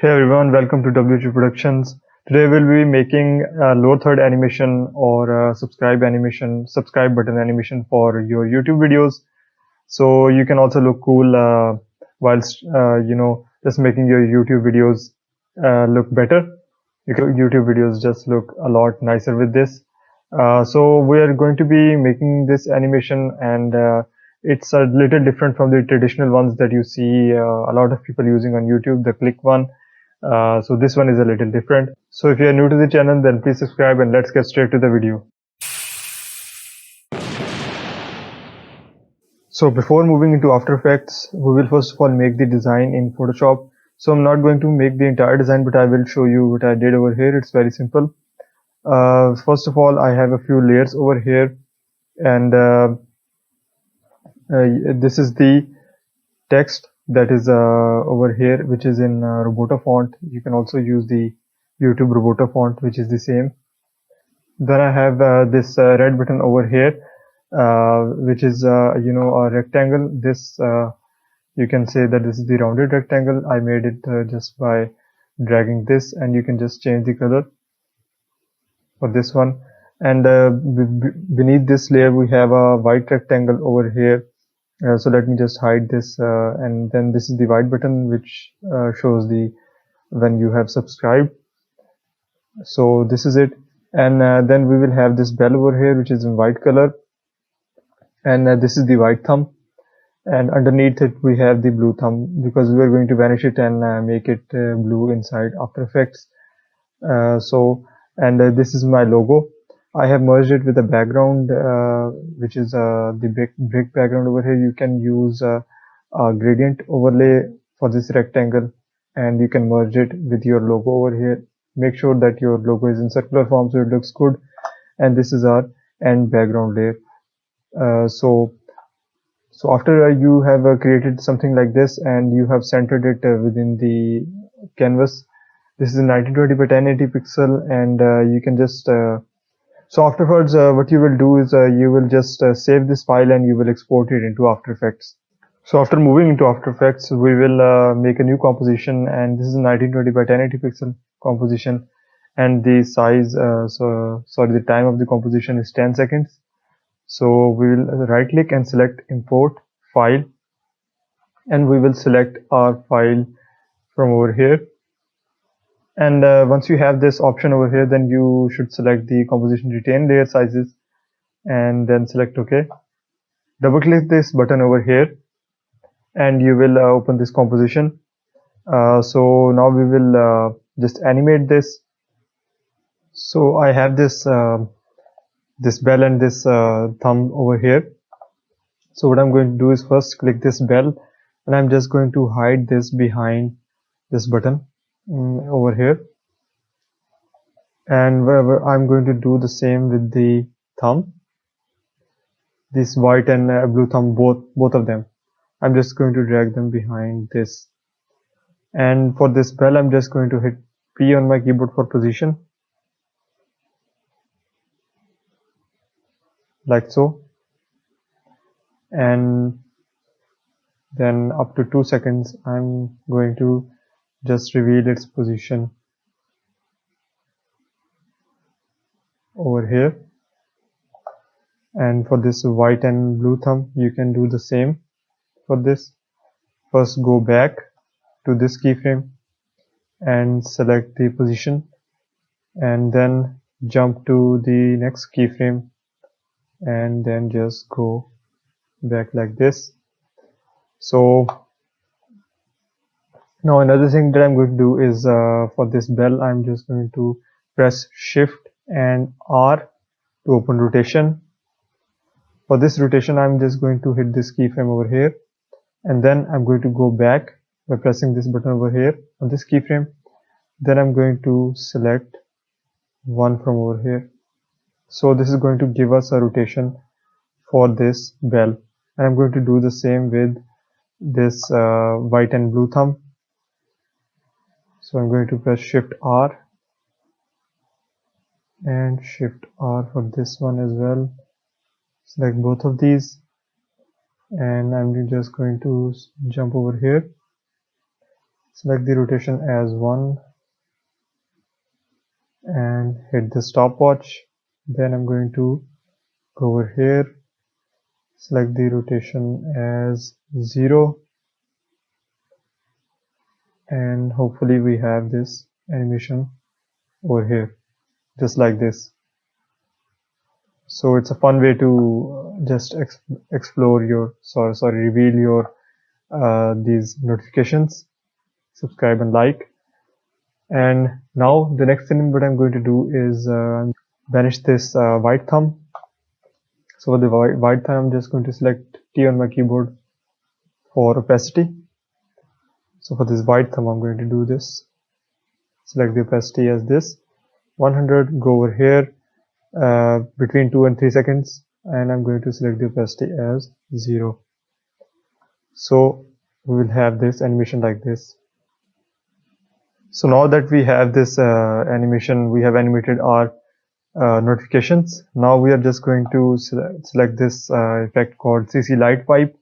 Hey everyone, welcome to whbproductions. Today we'll be making a lower third animation or a subscribe button animation for your YouTube videos. So you can also look cool whilst just making your YouTube videos look better. Your YouTube videos just look a lot nicer with this. So we are going to be making this animation, and it's a little different from the traditional ones that you see a lot of people using on YouTube, the click one. So this one is a little different. So if you are new to the channel, then please subscribe and let's get straight to the video. So before moving into After Effects, we will first of all make the design in Photoshop. So I'm not going to make the entire design, but I will show you what I did over here. It's very simple. First of all, I have a few layers over here, and this is the text that is over here, which is in Roboto font. You can also use the YouTube Roboto font, which is the same. Then I have this red button over here, which is a rectangle. This you can say that this is the rounded rectangle. I made it just by dragging this, and you can just change the color for this one. And beneath this layer we have a white rectangle over here. So let me just hide this, and then this is the white button, which shows the when you have subscribed. So this is it. And then we will have this bell over here, which is in white color, and this is the white thumb, and underneath it we have the blue thumb, because we are going to vanish it and make it blue inside After Effects. This is my logo. I have merged it with the background, which is the brick background over here. You can use a gradient overlay for this rectangle, and you can merge it with your logo over here. Make sure that your logo is in circular form so it looks good. And this is our end background layer. So after you have created something like this and you have centered it within the canvas, this is a 1920 by 1080 pixel, and you can just so afterwards what you will do is you will just save this file and you will export it into After Effects. So after moving into After Effects, we will make a new composition, and this is a 1920 by 1080 pixel composition, and the size, the time of the composition is 10 seconds. So we will right click and select import file, and we will select our file from over here. And once you have this option over here, then you should select the composition retain layer sizes and then select OK. Double click this button over here and you will open this composition. So now we will just animate this. So I have this this bell and this thumb over here. So what I'm going to do is first click this bell, and I'm just going to hide this behind this button over here. And I'm going to do the same with the thumb, this white and blue thumb, both of them. I'm just going to drag them behind this. And for this bell, I'm just going to hit P on my keyboard for position, like so. And then up to 2 seconds, I'm going to just reveal its position over here. And for this white and blue thumb, you can do the same for this. First go back to this keyframe and select the position, and then jump to the next keyframe and then just go back like this. So now another thing that I'm going to do is for this bell, I'm just going to press Shift and R to open rotation. For this rotation, I'm just going to hit this keyframe over here, and then I'm going to go back by pressing this button over here on this keyframe. Then I'm going to select one from over here. So this is going to give us a rotation for this bell, and I'm going to do the same with this white and blue thumb. So I'm going to press Shift R and Shift R for this one as well. Select both of these, and I'm just going to jump over here select the rotation as 1 and hit the stopwatch. Then I'm going to go over here, select the rotation as 0, and hopefully we have this animation over here just like this. So it's a fun way to just explore your reveal your these notifications. Subscribe and like. And now the next thing what I'm going to do is banish this white thumb. So for the white thumb, I'm just going to select T on my keyboard for opacity. So for this white thumb, I'm going to do this. Select the opacity as this 100. Go over here between 2 and 3 seconds, and I'm going to select the opacity as 0. So we will have this animation like this. So now that we have this animation, we have animated our notifications. Now we are just going to select this effect called CC Light Wipe.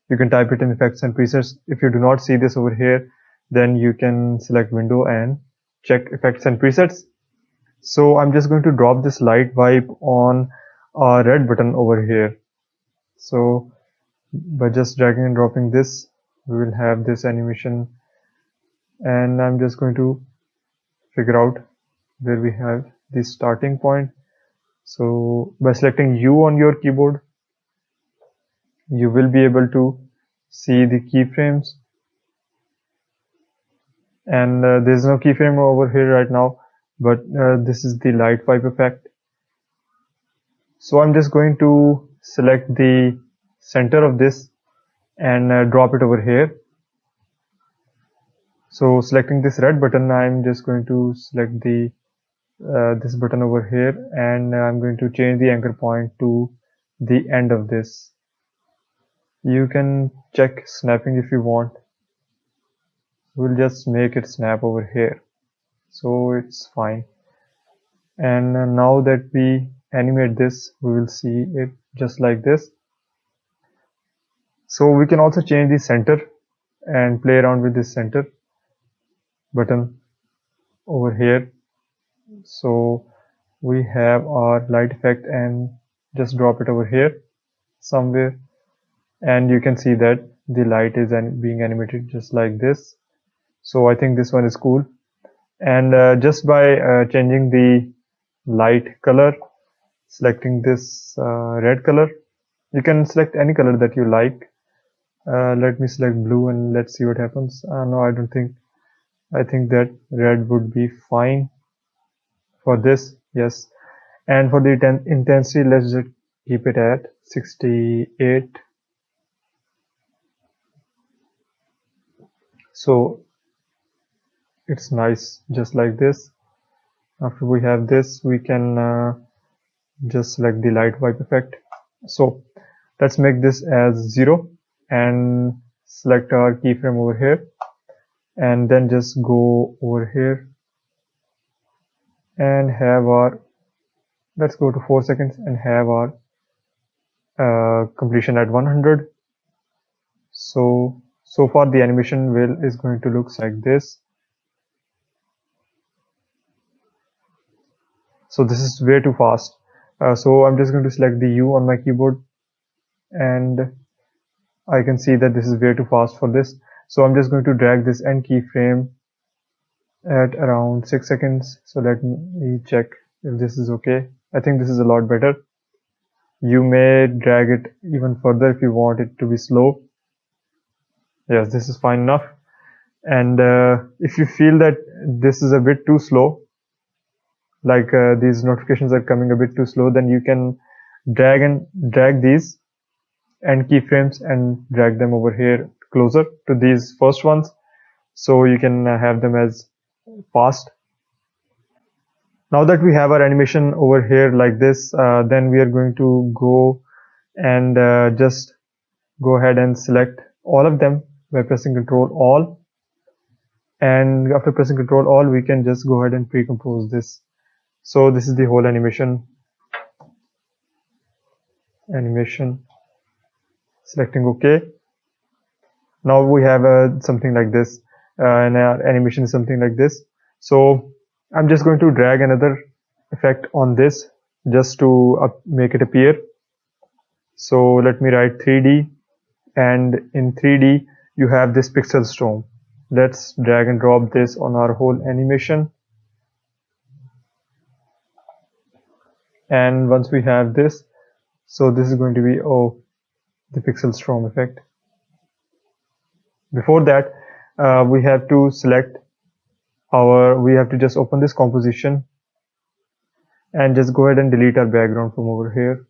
You can type it in effects and presets. If you do not see this over here, then you can select window and check effects and presets. So I'm just going to drop this light wipe on a red button over here. So by just dragging and dropping this, we will have this animation, and I'm just going to figure out where we have the starting point. So by selecting U on your keyboard, you will be able to see the keyframes, and there's no keyframe over here right now, but this is the light wipe effect. So I'm just going to select the center of this and drop it over here. So selecting this red button, I'm just going to select the this button over here, and I'm going to change the anchor point to the end of this. You can check snapping if you want. We'll just make it snap over here, so it's fine. And now that we animate this, we will see it just like this. So we can also change the center and play around with this center button over here. So we have our light effect, and just drop it over here somewhere, and you can see that the light is being animated just like this. So I think this one is cool. And just by changing the light color, selecting this red color, you can select any color that you like. Let me select blue and let's see what happens. No, I don't think. I think that red would be fine for this. Yes. And for the intensity, let's just keep it at 68. So it's nice just like this. After we have this, we can just select the light wipe effect. So let's make this as 0 and select our keyframe over here, and then just go over here and have our, let's go to 4 seconds and have our completion at 100. So far the animation is going to look like this. So this is way too fast. So I'm just going to select the U on my keyboard, and I can see that this is way too fast for this. So I'm just going to drag this end keyframe at around 6 seconds. So let me check if this is okay. I think this is a lot better. You may drag it even further if you want it to be slow. Yes, this is fine enough. And if you feel that this is a bit too slow, like these notifications are coming a bit too slow, then you can drag these end keyframes and drag them over here closer to these first ones, so you can have them as fast. Now that we have our animation over here like this, then we are going to go and just go ahead and select all of them by pressing Ctrl All, and after pressing Ctrl All, we can just go ahead and pre-compose this. So this is the whole animation, selecting OK. Now we have something like this, and our animation is something like this. So I'm just going to drag another effect on this just to make it appear. So let me write 3D, and in 3D you have this pixel storm. Let's drag and drop this on our whole animation. And once we have this, so this is going to be the pixel storm effect. Before that, we have to select we have to just open this composition and just go ahead and delete our background from over here.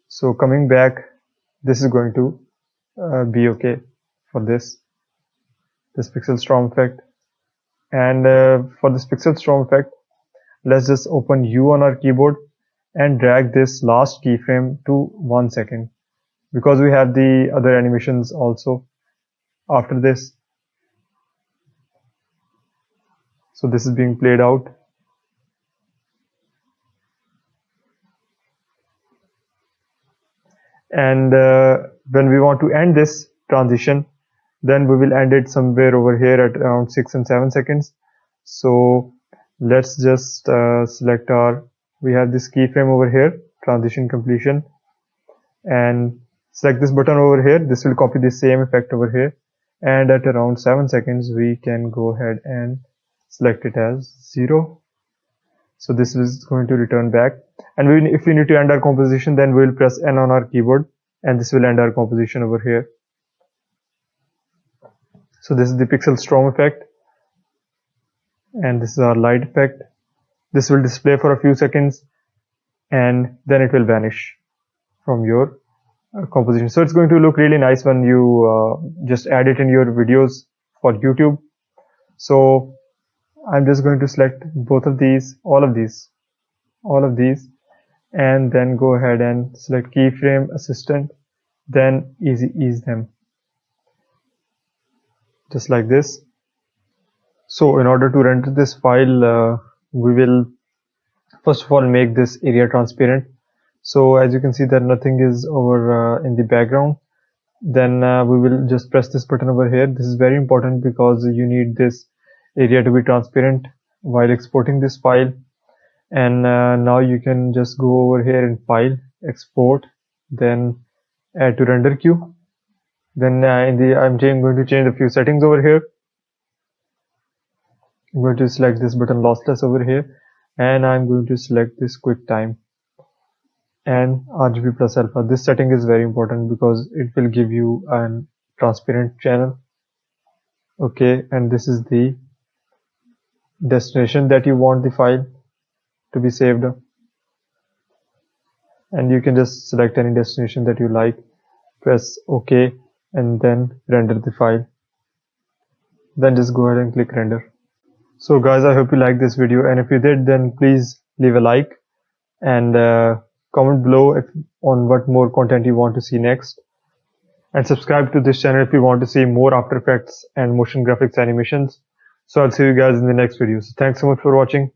So coming back, this is going to be okay for this pixel storm effect. And for this pixel storm effect, let's just open U on our keyboard and drag this last keyframe to 1 second, because we have the other animations also after this. So this is being played out. And when we want to end this transition, then we will end it somewhere over here at around 6 and 7 seconds. So let's just select we have this keyframe over here, transition completion, and select this button over here. This will copy the same effect over here, and at around 7 seconds we can go ahead and select it as 0. So this is going to return back, and if we need to end our composition, then we will press N on our keyboard, and this will end our composition over here. So this is the pixel storm effect, and this is our light effect. This will display for a few seconds, and then it will vanish from your composition. So it's going to look really nice when you just add it in your videos for YouTube. So I'm just going to select both of these, all of these, and then go ahead and select keyframe assistant, then ease them, just like this. So in order to render this file, we will first of all make this area transparent. So as you can see that nothing is over in the background. Then we will just press this button over here. This is very important because you need this area to be transparent while exporting this file. And now you can just go over here in File, Export, then add to render queue. Then I'm going to change a few settings over here. I'm going to select this button lossless over here, and I'm going to select this quick time and RGB plus alpha. This setting is very important because it will give you a transparent channel. Okay, and this is the destination that you want the file to be saved, and you can just select any destination that you like, press OK, and then render the file. Then just go ahead and click render. So guys, I hope you liked this video, and if you did, then please leave a like and comment below on what more content you want to see next, and subscribe to this channel if you want to see more After Effects and motion graphics animations. So I'll see you guys in the next video. So thanks so much for watching.